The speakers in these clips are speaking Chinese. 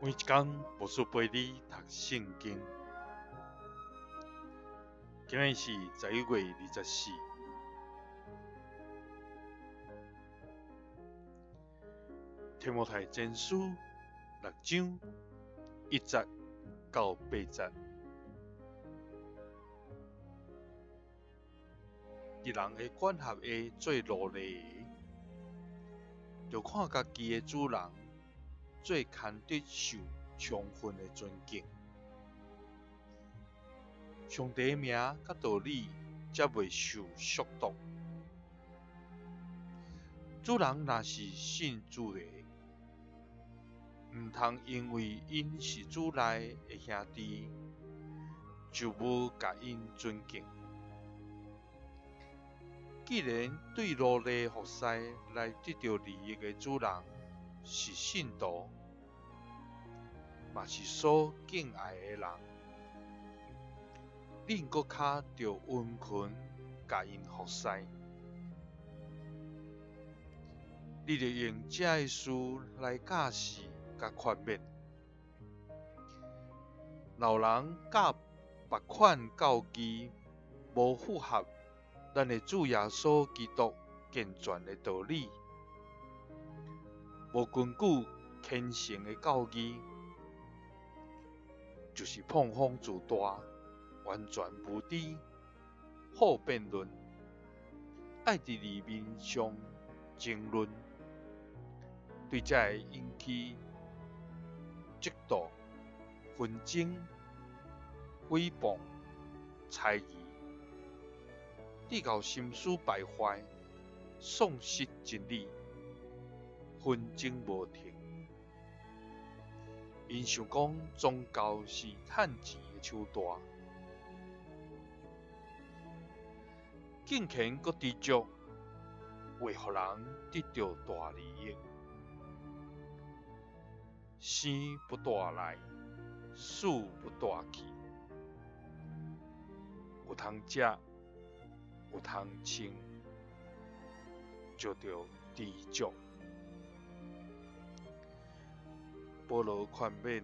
每一天，牧师陪你读圣经。今日是11月24。提摩太前书6章1节到8节。人的管辖会做奴隶的，就看家己的主人做牵得受充分的尊敬。上帝的名甲道理才袂受亵渎。主人若是信主的，毋通因为因是主内的兄弟，就无甲因尊敬。既然对奴隶服侍来得到利益的主人是信徒，嘛是所敬爱的人，恁搁较着温群甲因服侍。你着用这的事来教示甲劝勉。老人教别款教义无符合咱的主耶稣基督健全的道理，无根据虔诚的教义，就是碰风自大，完全无知，好辩论，爱伫里面上争论，对这会引起嫉妒、纷争、诽谤、猜疑，直到心思败坏，丧失真理，纷争无停。因想讲宗教是趁钱的手段，敬虔搁知足，为互人得到大利益。生不带来，死不带去。有通食，有通穿，就着知足。保罗劝勉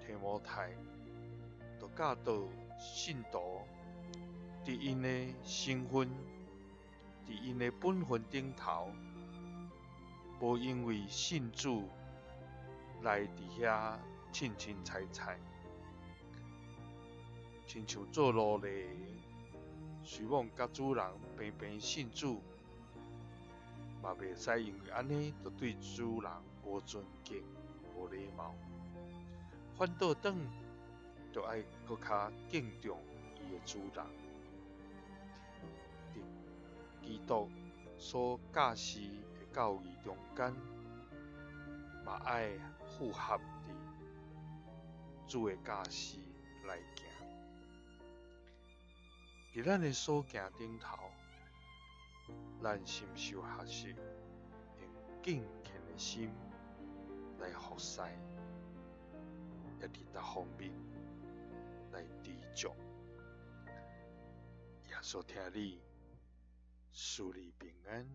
提摩太，就教导信徒伫因的身份、伫因的本分顶头，无因为信主来伫遐凊彩，亲像做奴隶，虽望甲主人平信主，嘛袂使因为安尼就对主人无尊敬、无礼貌，反倒转就爱搁较敬重伊的主人。伫基督所教示的教义中间，嘛爱符合伫主的教示来行。伫咱的所行顶头，咱是毋是有学习用敬虔的心来服侍，也伫各方面来知足。耶稣听你，赐你平安。